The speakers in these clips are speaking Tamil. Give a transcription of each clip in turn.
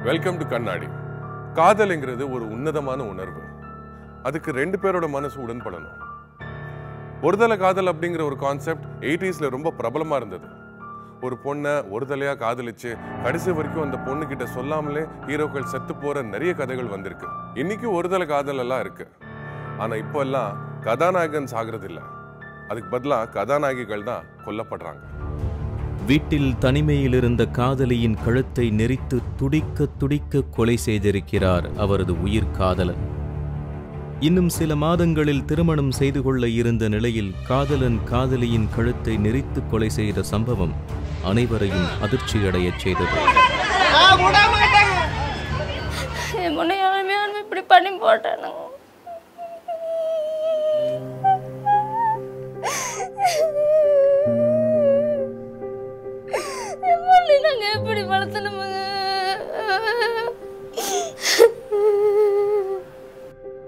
வெல்கம் டு கண்ணாடி. காதல்ங்கிறது ஒரு உன்னதமான உணர்வு. அதுக்கு ரெண்டு பேரோட மனசு உடன்படணும். ஒருதலை காதல் அப்படிங்கிற ஒரு கான்செப்ட் 80s ரொம்ப பிரபலமா இருந்தது. ஒரு பொண்ணை ஒருதலையா காதலிச்சு கடைசி வரைக்கும் அந்த பொண்ணு கிட்ட சொல்லாமலே ஹீரோக்கள் செத்து போற நிறைய கதைகள் வந்திருக்கு. இன்னைக்கு ஒருதலை காதல் எல்லாம் இருக்கு. ஆனா இப்போ எல்லாம் கதாநாயகன் சாகிறது இல்லை, அதுக்கு பதிலா கதாநாயகிகள் தான் கொல்லப்படுறாங்க. வீட்டில் தனிமையில் இருந்த காதலியின் கழுத்தை நெரித்து துடிக்க துடிக்க கொலை செய்திருக்கிறார் அவரது உயிர் காதலன். இன்னும் சில மாதங்களில் திருமணம் செய்து கொள்ள இருந்த நிலையில் காதலன் காதலியின் கழுத்தை நெரித்து கொலை செய்த சம்பவம் அனைவரையும் அதிர்ச்சியடையச் செய்தது. இப்படி பண்ணி போட்டேன். எப்படி வளர்த்தணுமுங்க?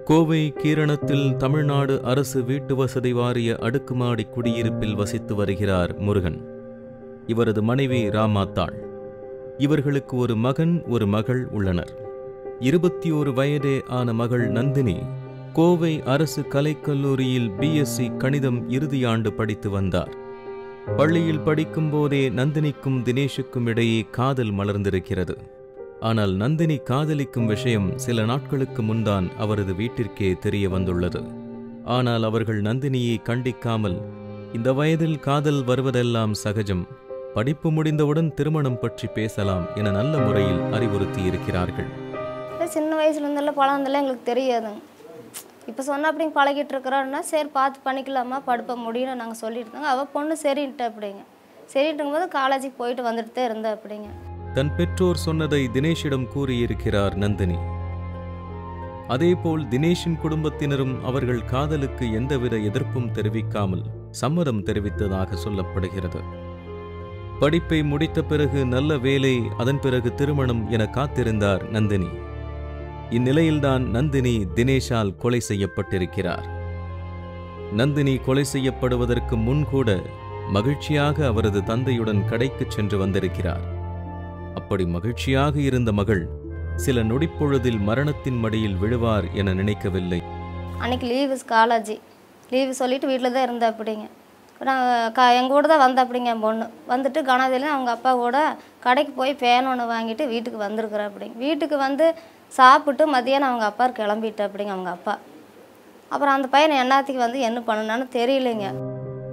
கோவை கீரணத்தில் தமிழ்நாடு அரசு வீட்டு வசதி வாரிய அடுக்குமாடி குடியிருப்பில் வசித்து வருகிறார் முருகன். இவரது மனைவி ராமாத்தாள். இவர்களுக்கு ஒரு மகன் ஒரு மகள் உள்ளனர். 21 வயதே ஆன மகள் நந்தினி கோவை அரசு கலைக்கல்லூரியில் BSc கணிதம் இறுதியாண்டு படித்து வந்தார். பள்ளியில் படிக்கும் போதே நந்தினிக்கும் தினேஷுக்கும் இடையே காதல் மலர்ந்திருக்கிறது. ஆனால் நந்தினி காதலிக்கும் விஷயம் சில நாட்களுக்கு முன்தான் அவரது வீட்டிற்கே தெரிய வந்துள்ளது. ஆனால் அவர்கள் நந்தினியை கண்டிக்காமல், இந்த வயதில் காதல் வருவதெல்லாம் சகஜம், படிப்பு முடிந்தவுடன் திருமணம் பற்றி பேசலாம் என நல்ல முறையில் அறிவுறுத்தி இருக்கிறார்கள். சின்ன வயசுல இருந்தெல்லாம் பழந்தெல்லாம் எங்களுக்கு தெரியாதுங்க. இப்போ சொன்னால் அப்படிங்க பழகிட்டு இருக்கிறோன்னா சரி பார்த்து பண்ணிக்கலாமா, படிப்ப முடியும்னு நாங்கள் சொல்லிட்டு இருந்தாங்க. அவள் பொண்ணு சரின்ட்டு அப்படிங்க. சரின்ட்டுங்கும் போது காலேஜுக்கு போயிட்டு வந்துட்டு இருந்தா அப்படிங்க. தன் பெற்றோர் சொன்னதை தினேஷிடம் கூறியிருக்கிறார் நந்தினி. அதேபோல் தினேஷின் குடும்பத்தினரும் அவர்கள் காதலுக்கு எந்தவித எதிர்ப்பும் தெரிவிக்காமல் சம்மதம் தெரிவித்ததாக சொல்லப்படுகிறது. படிப்பை முடித்த பிறகு நல்ல வேலை, அதன் பிறகு திருமணம் என காத்திருந்தார் நந்தினி. இந்நிலையில்தான் நந்தினி தினேஷால் கொலை செய்யப்பட்டிருக்கிறார். நந்தினி கொலை செய்யப்படுவதற்கு முன்கூட மகிழ்ச்சியாக அவரது தந்தையுடன் கடைக்கு சென்று வந்திருக்கிறார். அப்படி மகிழ்ச்சியாக இருந்த மகள் சில நொடிப்பொழுதில் மரணத்தின் மடியில் விழுவார் என நினைக்கவில்லை. அன்னைக்கு லீவு, காலேஜ் லீவு சொல்லிட்டு வீட்டில் தான் இருந்தேன் அப்படிங்க. எங்கள் கூட தான் வந்தேன் அப்படிங்க. என் பொண்ணு வந்துட்டு கணாதியில் அவங்க அப்பா கூட கடைக்கு போய் பேன் ஒன்று வாங்கிட்டு வீட்டுக்கு வந்திருக்கிறேன் அப்படிங்க. வீட்டுக்கு வந்து சாப்பிட்டு மதியானம் அவங்க அப்பா கிளம்பிட்டு அப்படிங்க அவங்க அப்பா. அப்புறம் அந்த பையனை என்னத்துக்கு வந்து என்ன பண்ணணும்னு தெரியலைங்க.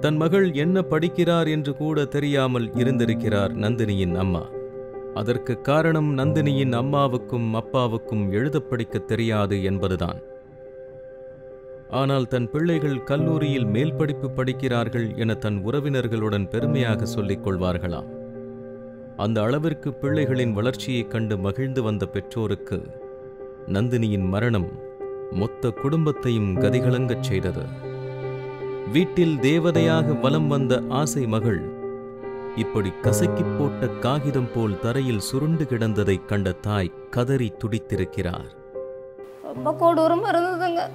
தன் மகள் என்ன படிக்கிறார் என்று கூட தெரியாமல் இருந்திருக்கிறார் நந்தினியின் அம்மா. அதற்கு காரணம் நந்தினியின் அம்மாவுக்கும் அப்பாவுக்கும் எழுத படிக்க தெரியாது என்பதுதான். ஆனால் தன் பிள்ளைகள் கல்லூரியில் மேல் படிப்பு படிக்கிறார்கள் என தன் உறவினர்களுடன் பெருமையாக சொல்லிக் கொள்வார்களாம். அந்த அளவிற்கு பிள்ளைகளின் வளர்ச்சியைக் கண்டு மகிழ்ந்து வந்த பெற்றோருக்கு நந்தினியின் மரணம் மொத்த குடும்பத்தையும் கதிகலங்கச் செய்தது. வீட்டில் தேவதையாக வலம் வந்த ஆசை மகள் இப்படி கசக்கி போட்ட காகிதம் போல் தரையில் சுருண்டு கிடந்ததைக் கண்ட தாய் கதறி துடித்திருக்கிறார். ரொம்ப கொடூரமா இருந்ததுங்க.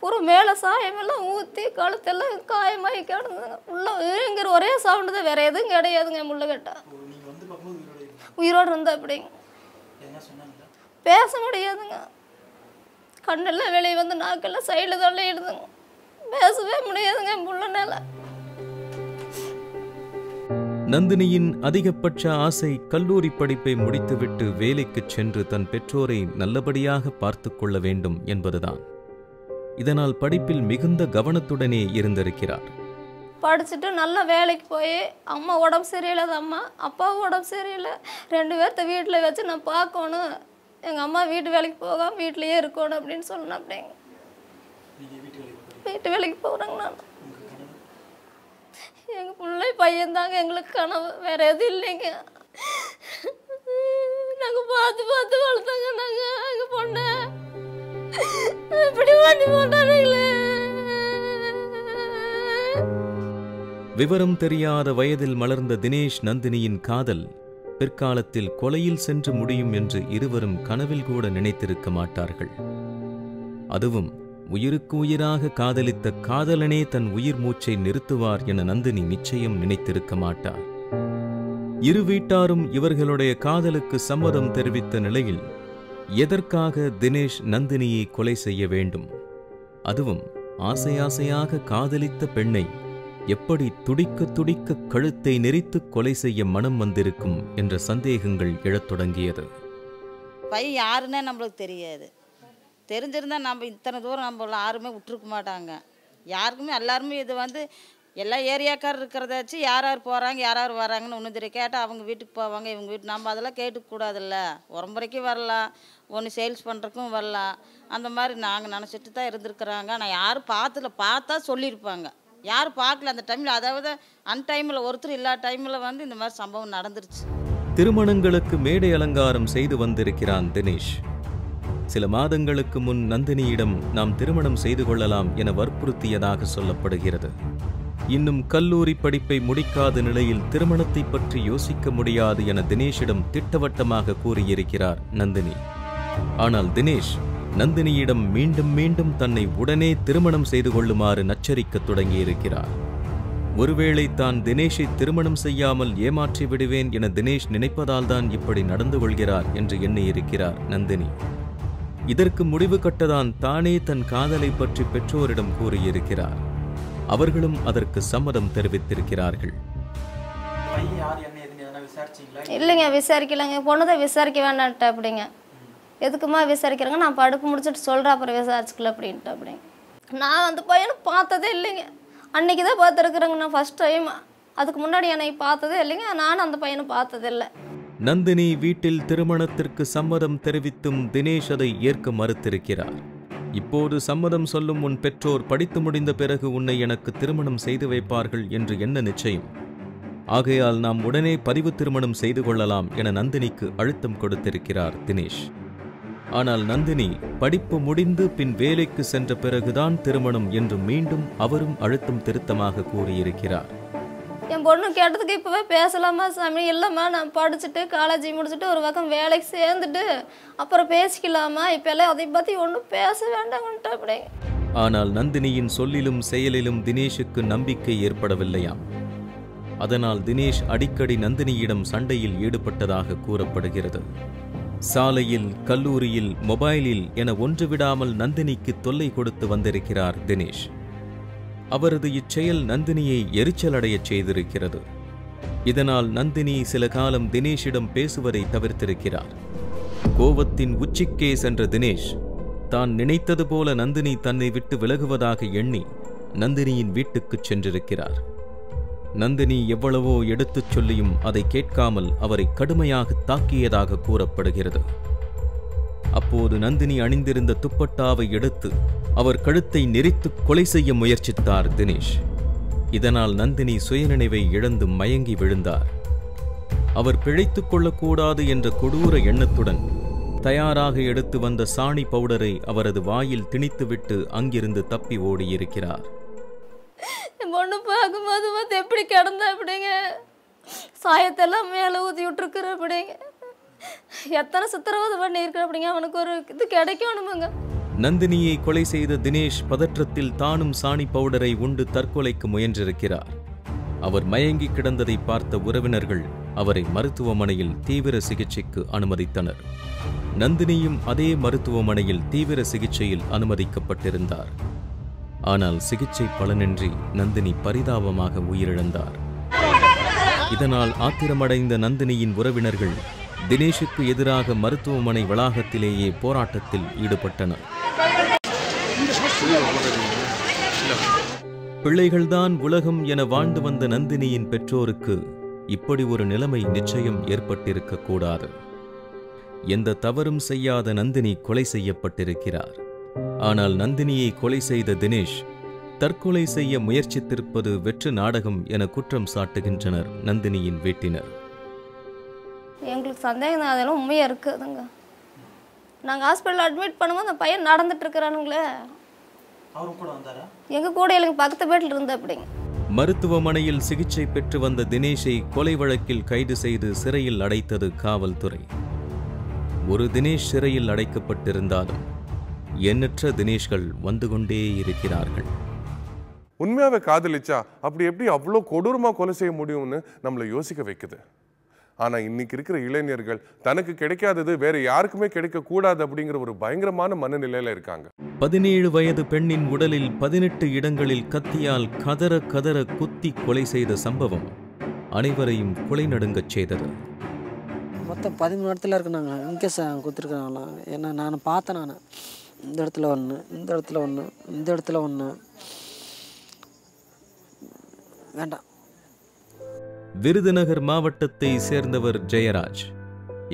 பூரா மேலே சாயமெல்லாம் ஊற்றி கழுத்தெல்லாம் காயமாகி கிடந்ததுங்க. உள்ளங்கிற ஒரே சவுண்டு தான், வேற எதுவும் கிடையாதுங்க. முள்ள கேட்டா உயிரோடு இருந்தா அப்படிங்க. பேச முடியாதுங்க. கண்ணெல்லாம் வெளியே வந்து நாக்கெல்லாம் சைடில் தள்ளிடுதுங்க. பேசவே முடியாதுங்க முள்ளனால. நந்தினியின் அதிகபட்ச ஆசை கல்லூரி படிப்பை முடித்துவிட்டு வேலைக்கு சென்று தன் பெற்றோரை நல்லபடியாக பார்த்து கொள்ள வேண்டும் என்பதுதான். இதனால் படிப்பில் மிகுந்த கவனத்துடனே இருந்திருக்கிறார். படிச்சுட்டு நல்ல வேலைக்கு போய், அம்மா உடம்பு சரியில்லை, அம்மா அப்பாவும் உடம்பு சரியில்லை, 2 பேர்த்த வீட்டில் வச்சு நான் பார்க்கணும், எங்கள் அம்மா வீட்டு வேலைக்கு போகாமல் வீட்டிலையே இருக்கணும் அப்படின்னு சொன்னேன். அப்படிங்க வீட்டு வேலைக்கு போகிறாங்க. நான் எங்கள் பிள்ளை பையன்தாங்க எங்களுக்கு கனவு, வேற எதுவும் இல்லைங்க. நாங்கள் பார்த்து பார்த்து வளர்த்தாங்க. நாங்கள் எங்கள் பொண்ணை இப்படி பண்ணி போட்டானுங்களே. விவரம் தெரியாத வயதில் மலர்ந்த தினேஷ் நந்தினியின் காதல் பிற்காலத்தில் கொலையில் சென்று முடியும் என்று இருவரும் கனவில் கூட நினைத்திருக்க மாட்டார்கள். அதுவும் உயிருக்கு உயிராக காதலித்த காதலனே தன் உயிர் மூச்சை நிறுத்துவார் என நந்தினி நிச்சயம் நினைத்திருக்க மாட்டார். இரு வீட்டாரும் இவர்களுடைய காதலுக்கு சம்மதம் தெரிவித்த நிலையில் எதற்காக தினேஷ் நந்தினியை கொலை செய்ய வேண்டும்? அதுவும் ஆசையாக காதலித்த பெண்ணை எப்படி துடிக்க துடிக்க கழுத்தை நெரித்து கொலை செய்ய மனம் வந்திருக்கும் என்ற சந்தேகங்கள் எழத் தொடங்கியது. பையன் யாருன்னே நம்மளுக்கு தெரியாது. தெரிஞ்சிருந்தா நம்ம இத்தனை தூரம் நம்ம யாருமே விட்டுருக்க மாட்டாங்க. யாருக்குமே எல்லாருமே இது எல்லா ஏரியாக்கார் இருக்கிறத வச்சு யார் யார் போகிறாங்க யார் யார் வராங்கன்னு ஒன்று தெரியும். கேட்டால் அவங்க வீட்டுக்கு போவாங்க, இவங்க வீட்டு நம்ம அதெல்லாம் கேட்டுக்கூடாதுல்ல. உரம்புறைக்கும் வரலாம், ஒன்று சேல்ஸ் பண்ணுறக்கும் வரலாம். அந்த மாதிரி நாங்கள் நினச்சிட்டு தான் இருந்திருக்கிறாங்க. ஆனால் யாரும் பார்த்தா சொல்லியிருப்பாங்க. யாரும் பார்க்கல அந்த டைமில். அதாவது அன்டைமில் ஒருத்தர் இல்லாத டைமில் இந்த மாதிரி சம்பவம் நடந்துருச்சு. திருமணங்களுக்கு மேடை அலங்காரம் செய்து வந்திருக்கிறான் தினேஷ். சில மாதங்களுக்கு முன் நந்தினியிடம் நாம் திருமணம் செய்து கொள்ளலாம் என வற்புறுத்தியதாக சொல்லப்படுகிறது. இன்னும் கல்லூரி படிப்பை முடிக்காத நிலையில் திருமணத்தை பற்றி யோசிக்க முடியாது என தினேஷிடம் திட்டவட்டமாக கூறியிருக்கிறார் நந்தினி. ஆனால் தினேஷ் நந்தினியிடம் மீண்டும் மீண்டும் தன்னை உடனே திருமணம் செய்து கொள்ளுமாறு நச்சரிக்க தொடங்கியிருக்கிறார். ஒருவேளை தான் தினேஷை திருமணம் செய்யாமல் ஏமாற்றி விடுவேன் என தினேஷ் நினைப்பதால் தான் இப்படி நடந்து கொள்கிறார் என்று எண்ணியிருக்கிறார் நந்தினி. இதற்கு முடிவு கட்டதான் தானே தன் காதலை பற்றி பெற்றோரிடம் கூறியிருக்கிறார். அவர்களும் அதற்கு சம்மதம் தெரிவித்திருக்கிறார்கள். இல்லைங்க, விசாரிக்கலைங்க. பொண்ணுதான் விசாரிக்க வேண்டான்ட்டு அப்படிங்க. எதுக்குமா விசாரிக்கிறாங்க, நான் படிப்பு முடிச்சுட்டு சொல்கிறேன், அப்புறம் விசாரிச்சுக்கல அப்படின்ட்டு அப்படிங்க. நான் அந்த பையனை பார்த்ததே இல்லைங்க. அன்றைக்கி தான் பார்த்துருக்குறேங்க நான் ஃபஸ்ட் டைம். அதுக்கு முன்னாடி என்னை பார்த்ததே இல்லைங்க. நானும் அந்த பையனை பார்த்ததில்லை. நந்தினி வீட்டில் திருமணத்திற்கு சம்மதம் தெரிவித்தும் தினேஷ் அதை ஏற்க மறுத்திருக்கிறார். இப்போது சம்மதம் சொல்லும் உன் பெற்றோர் படித்து முடிந்த பிறகு உன்னை எனக்கு திருமணம் செய்து வைப்பார்கள் என்று என்ன நிச்சயம்? ஆகையால் நாம் உடனே பதிவு திருமணம் செய்து கொள்ளலாம் என நந்தினிக்கு அழுத்தம் கொடுத்திருக்கிறார் தினேஷ். ஆனால் நந்தினி படிப்பு முடிந்து பின் வேலைக்கு சென்ற பிறகுதான் திருமணம் என்று மீண்டும் அவரும் அழுத்தம் திருத்தமாக கூறியிருக்கிறார். என் பொண்ணு கேட்டதுக்கு இப்போவே பேசலாமா சாமி? இல்லைம்மா, நான் படிச்சுட்டு காலேஜ் முடிச்சுட்டு ஒரு பக்கம் வேலைக்கு சேர்ந்துட்டு அப்புறம் பேசிக்கலாமா, இப்போல்லாம் அதை பற்றி ஒன்றும் பேச வேண்டாங்கன்ட்டு அப்படி. ஆனால் நந்தினியின் சொல்லிலும் செயலிலும் தினேஷுக்கு நம்பிக்கை ஏற்படவில்லையாம். அதனால் தினேஷ் அடிக்கடி நந்தினியிடம் சண்டையில் ஈடுபட்டதாக கூறப்படுகிறது. சாலையில், கல்லூரியில், மொபைலில் என ஒன்று விடாமல் நந்தினிக்கு தொல்லை கொடுத்து வந்திருக்கிறார் தினேஷ். அவரது இச்செயல் நந்தினியை எரிச்சலடையச் செய்திருக்கிறது. இதனால் நந்தினி சில காலம் தினேஷிடம் பேசுவதை தவிர்த்திருக்கிறார். கோபத்தின் உச்சிக்கே சென்ற தினேஷ் தான் நினைத்தது போல நந்தினி தன்னை விட்டு விலகுவதாக எண்ணி நந்தினியின் வீட்டுக்குச் சென்றிருக்கிறார். நந்தினி எவ்வளவோ எடுத்துச் சொல்லியும் அதை கேட்காமல் அவரை கடுமையாக தாக்கியதாக கூறப்படுகிறது. அப்போது நந்தினி அணிந்திருந்த துப்பட்டாவை எடுத்து அவர் கழுத்தை நெரித்து கொலை செய்ய முயற்சித்தார் தினேஷ். இதனால் நந்தினி சுயநினைவை இழந்து மயங்கி விழுந்தார். அவர் பிழைத்துக் கொள்ளக்கூடாது என்ற கொடூர எண்ணத்துடன் தயாராக எடுத்து வந்த சாணி பவுடரை அவரது வாயில் திணித்துவிட்டு அங்கிருந்து தப்பி ஓடியிருக்கிறார். என் பொண்ணு பார்க்கும்போது எப்படி கிடந்தா அப்படிங்க, சாயத்தெல்லாம் மேலே ஊற்றி விட்டுருக்குற அப்படிங்க. எத்தனை சித்திரவதை பண்ணியிருக்கிற அப்படிங்க. அவனுக்கு ஒரு இது கிடைக்கணுமுங்க. நந்தினியை கொலை செய்த தினேஷ் பதற்றத்தில் தானும் சாணி பவுடரை உண்டு தற்கொலைக்கு முயன்றிருக்கிறார். அவர் மயங்கி கிடந்ததை பார்த்த உறவினர்கள் அவரை மருத்துவமனையில் தீவிர சிகிச்சைக்கு அனுமதித்தனர். நந்தினியும் அதே மருத்துவமனையில் தீவிர சிகிச்சையில் அனுமதிக்கப்பட்டிருந்தார். ஆனால் சிகிச்சை பலனின்றி நந்தினி பரிதாபமாக உயிரிழந்தார். இதனால் ஆத்திரமடைந்த நந்தினியின் உறவினர்கள் தினேஷுக்கு எதிராக மருத்துவமனை வளாகத்திலேயே போராட்டத்தில் ஈடுபட்டனர். பிள்ளைகள்தான் உலகம் என வாழ்ந்து வந்த நந்தினியின் பெற்றோருக்கு இப்படி ஒரு நிலைமை நிச்சயம் ஏற்பட்டிருக்க கூடாது. எந்த தவறும் செய்யாத நந்தினி கொலை செய்யப்பட்டிருக்கிறார். ஆனால் நந்தினியை கொலை செய்த தினேஷ் தற்கொலை செய்ய முயற்சித்திருப்பது வெற்று நாடகம் என குற்றம் சாட்டுகின்றனர் நந்தினியின் வீட்டினர். எங்களுக்கு சந்தேகம் தான், அதெல்லாம் உண்மையாக இருக்குதுங்க. நாங்கள் ஹாஸ்பிட்டலில் அட்மிட் பண்ணும்போது அந்த பையன் நடந்துட்டு இருக்கிறானுங்களே, எங்கள் கூட இல்லைங்க, பக்கத்து வீட்டில் இருந்த அப்படிங்க. மருத்துவமனையில் சிகிச்சை பெற்று வந்த தினேஷை கொலை வழக்கில் கைது செய்து சிறையில் அடைத்தது காவல்துறை. ஒரு தினேஷ் சிறையில் அடைக்கப்பட்டிருந்தாலும் எண்ணற்ற தினேஷ்கள் வந்து கொண்டே இருக்கிறார்கள். உண்மையாவே காதலிச்சா அப்படி எப்படி அவ்வளோ கொடூரமாக கொலை செய்ய முடியும்னு நம்மளை யோசிக்க வைக்குது. ஆனால் இன்னைக்கு இருக்கிற இளைஞர்கள் தனக்கு கிடைக்காதது வேற யாருக்குமே கிடைக்கக்கூடாது அப்படிங்கிற ஒரு பயங்கரமான மனநிலையில் இருக்காங்க. 17 வயது பெண்ணின் உடலில் 18 இடங்களில் கத்தியால் கதற கதற குத்தி கொலை செய்த சம்பவம் அனைவரையும் கொலை நடுங்கச் செய்தது. மொத்தம் 13 இடத்துல இருக்குனாங்க. இங்கே குத்துருக்காங்களா? ஏன்னா நான் பார்த்தேன். நான் இந்த இடத்துல ஒன்று, இந்த இடத்துல ஒன்று, இந்த இடத்துல ஒன்று. வேண்டாம். விருதுநகர் மாவட்டத்தை சேர்ந்தவர் ஜெயராஜ்.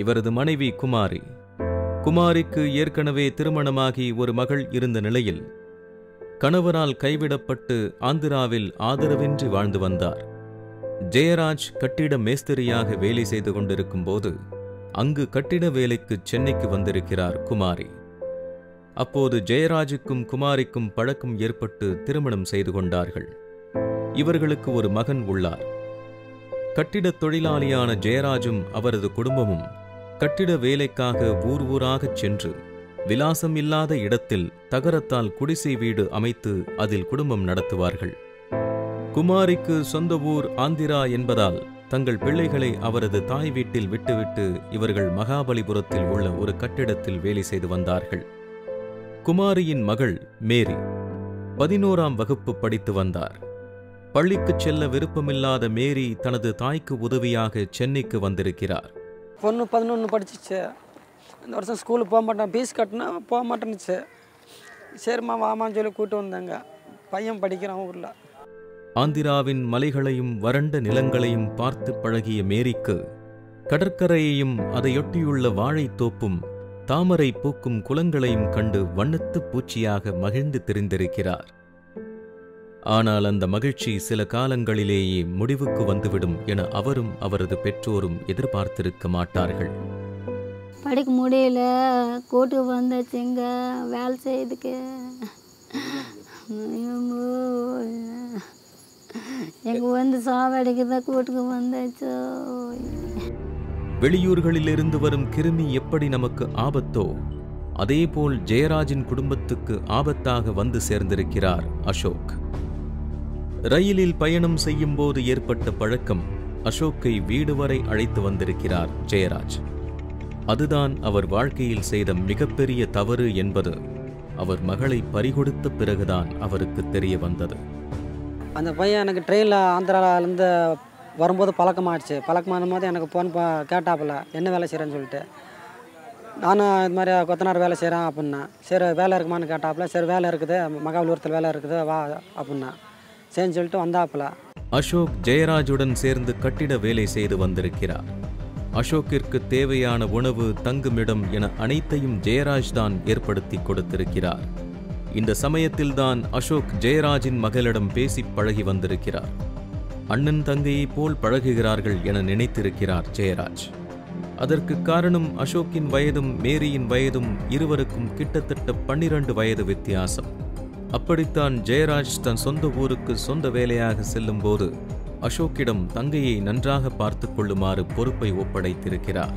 இவரது மனைவி குமாரி. குமாரிக்கு ஏற்கனவே திருமணமாகி ஒரு மகள் இருந்த நிலையில் கணவரால் கைவிடப்பட்டு ஆந்திராவில் ஆதரவின்றி வாழ்ந்து வந்தார். ஜெயராஜ் கட்டிட மேஸ்திரியாக வேலை செய்து கொண்டிருக்கும் போது அங்கு கட்டிட வேலைக்கு சென்னைக்கு வந்திருக்கிறார் குமாரி. அப்போது ஜெயராஜுக்கும் குமாரிக்கும் பழக்கம் ஏற்பட்டு திருமணம் செய்து கொண்டார்கள். இவர்களுக்கு ஒரு மகன் உள்ளார். கட்டிடத் தொழிலாளியான ஜெயராஜும் அவரது குடும்பமும் கட்டிட வேலைக்காக ஊர் ஊராகச் சென்று விலாசம் இல்லாத இடத்தில் தகரத்தால் குடிசை வீடு அமைத்து அதில் குடும்பம் நடத்துவார்கள். குமாரிக்கு சொந்த ஊர் ஆந்திரா என்பதால் தங்கள் பிள்ளைகளை அவரது தாய் வீட்டில் விட்டுவிட்டு இவர்கள் மகாபலிபுரத்தில் உள்ள ஒரு கட்டிடத்தில் வேலை செய்து வந்தார்கள். குமாரியின் மகள் மேரி 11ஆம் வகுப்பு படித்து வந்தார். பள்ளிக்குச் செல்ல விருப்பமில்லாத மேரி தனது தாய்க்கு உதவியாக சென்னைக்கு வந்திருக்கிறார். பொண்ணு 11 படிச்சிச்சு. இந்த வருஷம் ஸ்கூலுக்கு போக மாட்டேன், ஃபீஸ் கட்டினா போக மாட்டேன்னுச்சு. சரிம்மா வாமான்னு சொல்லி கூப்பிட்டு வந்தாங்க. பையன் படிக்கிறான் ஊரில். ஆந்திராவின் மலைகளையும் வறண்ட நிலங்களையும் பார்த்து பழகிய மேரிக்கு கடற்கரையையும் அதையொட்டியுள்ள வாழைத்தோப்பும் தாமரை பூக்கும் குளங்களையும் கண்டு வண்ணத்து பூச்சியாக மகிழ்ந்து திரிந்திருக்கிறார். ஆனால் அந்த மகிழ்ச்சி சில காலங்களிலேயே முடிவுக்கு வந்துவிடும் என அவரும் அவரது பெற்றோரும் எதிர்பார்த்திருக்க மாட்டார்கள். படிக்க முடியல, கூட்டுக்கு வந்தாச்சுங்க வேலை செய்யுதுக்கு. எங்கள் வந்து சாவடிக்குதான் கூட்டுக்கு வந்தாச்சோ. வெளியூர்களிலிருந்து வரும் கிருமி எப்படி நமக்கு ஆபத்தோ அதேபோல் ஜெயராஜின் குடும்பத்துக்கு ஆபத்தாக வந்து சேர்ந்திருக்கிறார் அசோக். ரயிலில் பயணம் செய்யும் போது ஏற்பட்ட பழக்கம் அசோக்கை வீடு வரை அழைத்து வந்திருக்கிறார் ஜெயராஜ். அதுதான் அவர் வாழ்க்கையில் செய்த மிகப்பெரிய தவறு என்பது அவர் மகளை பறிகொடுத்த பிறகுதான் அவருக்கு தெரிய வந்தது. அந்த பையன் எனக்கு ட்ரெயினில் ஆந்திராவிலேருந்து வரும்போது பழக்கமாகிடுச்சு. பழக்கமான போது எனக்கு ஃபோன் கேட்டாப்புல என்ன வேலை செய்கிறேன்னு சொல்லிட்டு. நானும் இது மாதிரி கொத்தனார் வேலை செய்கிறேன் அப்படின்னா. சரி வேலை இருக்குமான்னு கேட்டாப்புல. சரி வேலை இருக்குது, மகாபலிபுரத்தில் வேலை இருக்குது வா அப்படின்னா. சரின்னு சொல்லிட்டு வந்தாப்புல. அசோக் ஜெயராஜுடன் சேர்ந்து கட்டிட வேலை செய்து வந்திருக்கிறார். அசோக்கிற்கு தேவையான உணவு, தங்குமிடம் என அனைத்தையும் ஜெயராஜ் தான் ஏற்படுத்தி கொடுத்திருக்கிறார். இந்த சமயத்தில்தான் அசோக் ஜெயராஜின் மகளிடம் பேசி பழகி வந்திருக்கிறார். அண்ணன் தங்கையைப் போல் பழகுகிறார்கள் என நினைத்திருக்கிறார் ஜெயராஜ். அதற்கு காரணம் அசோக்கின் வயதும் மேரியின் வயதும் இருவருக்கும் கிட்டத்தட்ட 12 வயது வித்தியாசம். அப்படித்தான் ஜெயராஜ் தன் சொந்த ஊருக்கு சொந்த வேலையாக செல்லும் போது அசோக்கிடம் தங்கையை நன்றாக பார்த்து கொள்ளுமாறு பொறுப்பை ஒப்படைத்திருக்கிறார்.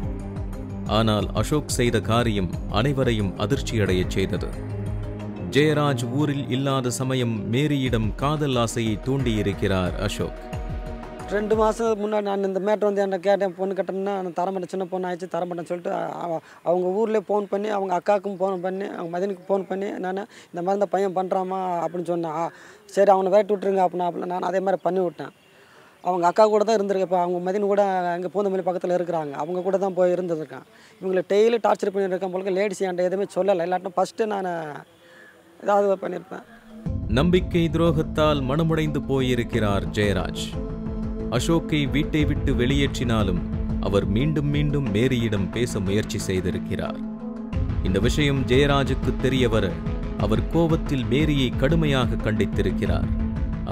ஆனால் அசோக் செய்த காரியம் அனைவரையும் அதிர்ச்சியடையச் செய்தது. ஜெயராஜ் ஊரில் இல்லாத சமயம் மேரியிடம் காதல் ஆசையை தூண்டியிருக்கிறார் அசோக். 2 மாதத்துக்கு முன்னாடி நான் இந்த மேட்டர் வந்து என்ன கேட்டேன், பொண்ணு கட்டணும்னா நான் தரமாட்டேன், சின்ன பொண்ணு ஆயிடுச்சு தரமாட்டேன்னு சொல்லிட்டு அவங்க ஊர்லேயே ஃபோன் பண்ணி அவங்க அக்காவுக்கும் ஃபோன் பண்ணி அவங்க மதினுக்கு ஃபோன் பண்ணி நான் இந்த மாதிரி இந்த பையன் பண்ணுறாமா அப்படின்னு சொன்னேன். சரி அவனை விரட்டி விட்டுருங்க அப்படின்னா நான் அதே மாதிரி பண்ணி விட்டேன். அவங்க அக்கா கூட தான் இருந்திருக்கேன். இப்போ அவங்க மதின் கூட அங்கே பூந்தமல்லி பக்கத்தில் இருக்கிறாங்க. அவங்க கூட தான் போய் இருந்திருக்கேன். இவங்களை டெய்லி டார்ச்சர் பண்ணியிருக்கேன் போல. லேடிஸ் என்கிட்ட எதுவுமே சொல்லலை. இல்லாட்டினா ஃபஸ்ட்டு நான் ஏதாவது பண்ணியிருப்பேன். நம்பிக்கை துரோகத்தால் மனமுடைந்து போயிருக்கிறார் ஜெயராஜ். அசோக்கை வீட்டை விட்டு வெளியேற்றினாலும் அவர் மீண்டும் மீண்டும் மேரியிடம் பேச முயற்சி செய்திருக்கிறார். இந்த விஷயம் ஜெயராஜுக்கு தெரிய வர அவர் கோபத்தில் மேரியை கடுமையாக கண்டித்திருக்கிறார்.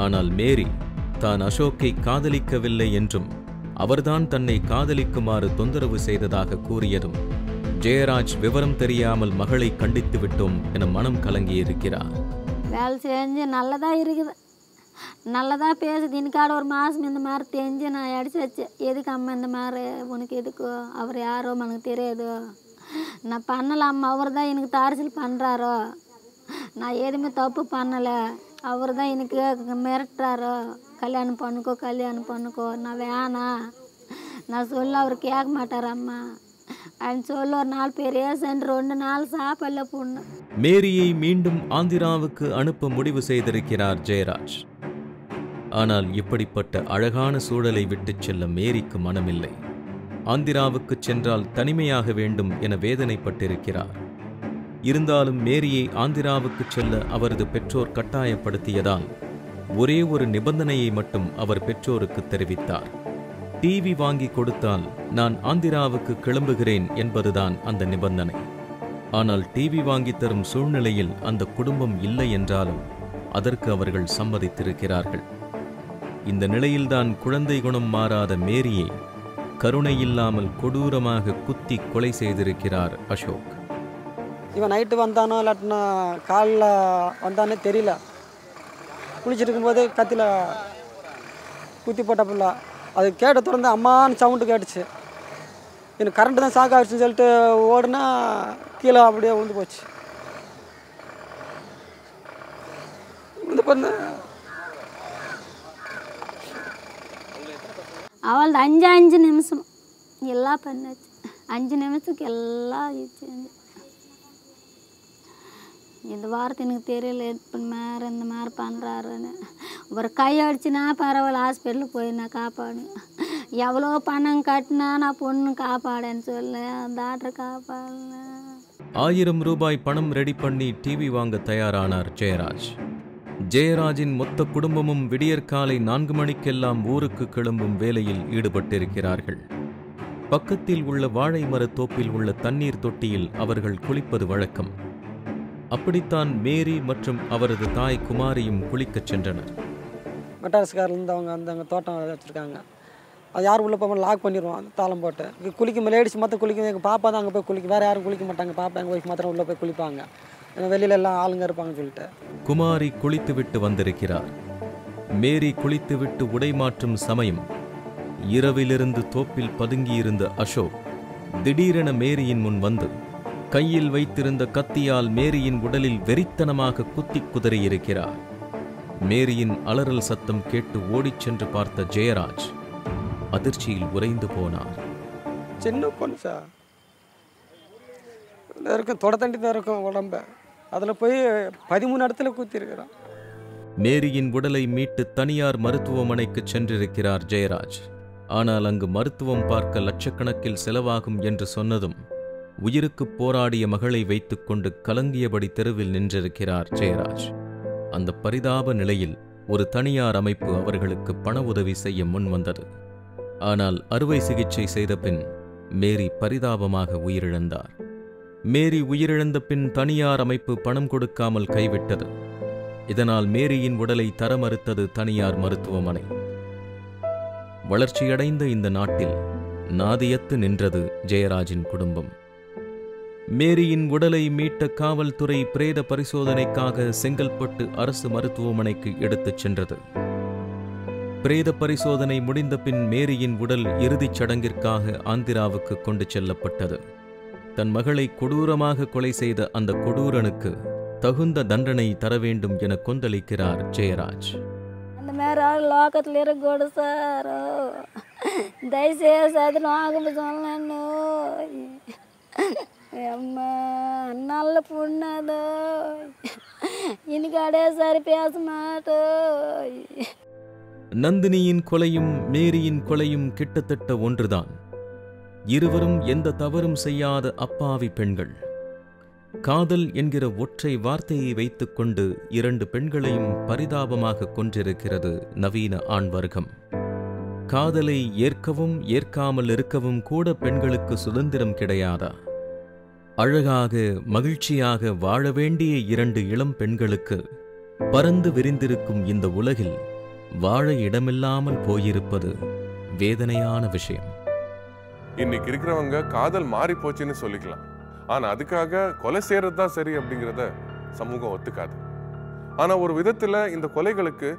ஆனால் மேரி தான் அசோக்கை காதலிக்கவில்லை என்றும் அவர்தான் தன்னை காதலிக்குமாறு தொந்தரவு செய்ததாக கூறியதும் ஜெயராஜ் விவரம் தெரியாமல் மகளை கண்டித்து விட்டோம் என மனம் கலங்கியிருக்கிறார். வேலை செஞ்சு நல்லதா இருக்குது, நல்லதா பேசுது. இன்னைக்காட ஒரு மாதம் இந்த மாதிரி தெரிஞ்சு நான் அடிச்சு வச்சேன். எதுக்கு அம்மா இந்த மாதிரி உனக்கு எதுக்கோ, அவர் யாரோ எனக்கு தெரியாதோ, நான் பண்ணலாம்மா, அவர் தான் எனக்கு டார்ச்சல் பண்ணுறாரோ, நான் எதுவுமே தப்பு பண்ணலை, அவர் தான் எனக்கு மிரட்டுறாரோ, கல்யாணம் பண்ணுக்கோ கல்யாணம் பண்ணுக்கோ, நான் வேணாம், நான் சொல்ல அவர் கேட்க மாட்டார் அம்மா அப்படின்னு சொல்ல ஒரு 4 பேர் சென்று 2 நாள் சாப்பிடல பொண்ணு. மேரியை மீண்டும் ஆந்திராவுக்கு அனுப்ப முடிவு செய்திருக்கிறார் ஜெயராஜ். ஆனால் இப்படிப்பட்ட அழகான சூழலை விட்டுச் செல்ல மேரிக்கு மனமில்லை. ஆந்திராவுக்கு சென்றால் தனிமையாக வேண்டும் என வேதனைப்பட்டிருக்கிறார். இருந்தாலும் மேரியை ஆந்திராவுக்கு செல்ல அவரது பெற்றோர் கட்டாயப்படுத்தியதால் ஒரே ஒரு நிபந்தனையை மட்டும் அவர் பெற்றோருக்கு தெரிவித்தார். டிவி வாங்கி கொடுத்தால் நான் ஆந்திராவுக்கு கிளம்புகிறேன் என்பதுதான் அந்த நிபந்தனை. ஆனால் டிவி வாங்கி தரும் சூழ்நிலையில் அந்த குடும்பம் இல்லை என்றாலும் அதற்கு அவர்கள் சம்மதித்திருக்கிறார்கள். இந்த நிலையில்தான் குழந்தை குணம் மாறாத மேரியை கருணை இல்லாமல் கொடூரமாக குத்தி கொலை செய்திருக்கிறார் அசோக். இவன் நைட்டு வந்தானோ இல்லாட்டினா காலில் வந்தானே தெரியல. குளிச்சுட்டு இருக்கும்போது கத்தியில் குத்தி போட்டப்பில்ல. அது கேட்ட தொடர்ந்து அம்மான்னு சவுண்டு கேட்டுச்சு. எனக்கு கரண்ட்டு தான் ஷாக் ஆகிடுச்சுன்னு சொல்லிட்டு ஓடுனா கீழே அப்படியே விழுந்து போச்சு. விழுந்து போன அவள் 5 நிமிஷம் எல்லாம் பண்ணாச்சு. 5 நிமிஷத்துக்கு எல்லாம் செஞ்சு. இந்த வாரத்தை எனக்கு தெரியல இந்த மாதிரி பண்ணுறாருன்னு. ஒரு கை அடிச்சுனா பரவாயில்ல, ஹாஸ்பிட்டலுக்கு போய் நான் காப்பாடு. எவ்வளோ பணம் கட்டினா நான் பொண்ணு காப்பாடேன்னு சொல்ல டாக்டர் காப்பாடல. 1000 ரூபாய் பணம் ரெடி பண்ணி டிவி வாங்க தயாரானார் ஜெயராஜ். ஜெயராஜின் மொத்த குடும்பமும் விடியற்காலை 4 மணிக்கெல்லாம் ஊருக்கு கிளம்பும் வேலையில் ஈடுபட்டிருக்கிறார்கள். பக்கத்தில் உள்ள வாழை மரத் தோப்பில் உள்ள தண்ணீர் தொட்டியில் அவர்கள் குளிப்பது வழக்கம். அப்படித்தான் மேரி மற்றும் அவரது தாய் குமாரியும் குளிக்கச் சென்றனர். மெட்டாரஸ்காரிலேருந்து அவங்க வந்து அங்கே தோட்டம் வச்சுருக்காங்க. அது யாரும் உள்ளே போக லாக் பண்ணிடுவோம் அந்த தாளம் போட்டு. குளிக்கும் லேடிஸ் மாத்திரம் குளிக்கும். எங்கள் பாப்பா தான் அங்கே போய் குளிக்கும். வேறு யாரும் குளிக்க மாட்டாங்க. பாப்பா எங்கள் ஒய்ஃப் மாத்திரம் உள்ளே போய் குளிப்பாங்க. வெளியில எல்லாம் ஆளுங்க இருப்பாங்கன்னு சொல்லிட்டு. குமாரி குளித்துவிட்டு வந்திருக்கிறார். மேரி குளித்துவிட்டு உடை மாற்றும் சமயம் இரவிலிருந்து தோப்பில் பதுங்கியிருந்த அசோக் திடீரென மேரியின் முன் வந்து கையில் வைத்திருந்த கத்தியால் மேரியின் உடலில் வெறித்தனமாக குத்தி குதறியிருக்கிறார். மேரியின் அலறல் சத்தம் கேட்டு ஓடிச் சென்று பார்த்த ஜெயராஜ் அதிர்ச்சியில் உறைந்து போனார். சின்ன பொண்ணு சார் இருக்கும், தொட தண்டி தான் இருக்கும் உடம்ப. அதில் போய் 13 இடத்துல குத்திருக்கிறான். மேரியின் உடலை மீட்டு தனியார் மருத்துவமனைக்கு சென்றிருக்கிறார் ஜெயராஜ். ஆனால் அங்கு மருத்துவம் பார்க்க லட்சக்கணக்கில் செலவாகும் என்று சொன்னதும் உயிருக்கு போராடிய மகளை வைத்துக்கொண்டு கலங்கியபடி தெருவில் நின்றிருக்கிறார் ஜெயராஜ். அந்த பரிதாப நிலையில் ஒரு தனியார் அமைப்பு அவர்களுக்கு பண உதவி செய்ய முன் வந்தது. ஆனால் அறுவை சிகிச்சை செய்த பின் மேரி பரிதாபமாக உயிரிழந்தார். மேரி உயிரிழந்த பின் தனியார் அமைப்பு பணம் கொடுக்காமல் கைவிட்டது. இதனால் மேரியின் உடலை தர மறுத்தது தனியார் மருத்துவமனை. வளர்ச்சியடைந்த இந்த நாட்டில் நாதியத்து நின்றது ஜெயராஜின் குடும்பம். மேரியின் உடலை மீட்ட காவல்துறை பிரேத பரிசோதனைக்காக செங்கல்பட்டு அரசு மருத்துவமனைக்கு எடுத்துச் சென்றது. பிரேத பரிசோதனை முடிந்த பின் மேரியின் உடல் இறுதிச் சடங்கிற்காக ஆந்திராவுக்கு கொண்டு செல்லப்பட்டது. தன் மகளை கொடூரமாக கொலை செய்த அந்த கொடூரனுக்கு தகுந்த தண்டனை தர வேண்டும் என கொந்தளிக்கிறார் ஜெயராஜ். அந்த மாதிரி ஆள் லோக்கத்தில் இருக்கக்கூட சார், தயவுசெய்து அது நாகம் சொல்லணோ. அம்மா நல்ல பொண்ணாதோ, இன்னைக்கு அடைய சரி பேச மாட்டோ. நந்தினியின் கொலையும் மேரியின் கொலையும் கிட்டத்தட்ட ஒன்றுதான். இருவரும் எந்த தவறும் செய்யாத அப்பாவி பெண்கள். காதல் என்கிற ஒற்றை வார்த்தையை வைத்துக்கொண்டு 2 பெண்களையும் பரிதாபமாக கொன்றிருக்கிறது நவீன ஆண் வர்க்கம். காதலை ஏற்கவும் ஏற்காமல் இருக்கவும் கூட பெண்களுக்கு சுதந்திரம் கிடையாதா? அழகாக மகிழ்ச்சியாக வாழ வேண்டிய 2 இளம் பெண்களுக்கு பறந்து விரிந்திருக்கும் இந்த உலகில் வாழ இடமில்லாமல் போயிருப்பது வேதனையான விஷயம். இன்னைக்கு இருக்கிறவங்க காதல் மாறி போச்சுன்னு சொல்லிக்கலாம். ஆனா அதுக்காக கொலை செய்யறது தான் சரி அப்படிங்கிறத சமூகம் ஒத்துக்காது. ஆனா ஒரு விதத்துல இந்த கொலைகளுக்கு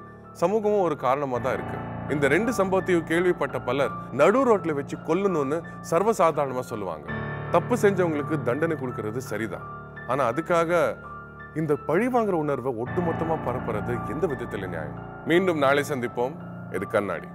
சமூகமும் ஒரு காரணமா தான் இருக்கு. இந்த 2 சம்பவத்தையும் கேள்விப்பட்ட பலர் நடு ரோட்ல வச்சு கொல்லணும்னு சர்வசாதாரணமா சொல்லுவாங்க. தப்பு செஞ்சவங்களுக்கு தண்டனை கொடுக்கறது சரிதான். ஆனா அதுக்காக இந்த பழி வாங்குற உணர்வை ஒட்டுமொத்தமா பரப்புறது எந்த விதத்துல நியாயம்? மீண்டும் நாளை சந்திப்போம். இது கண்ணாடி.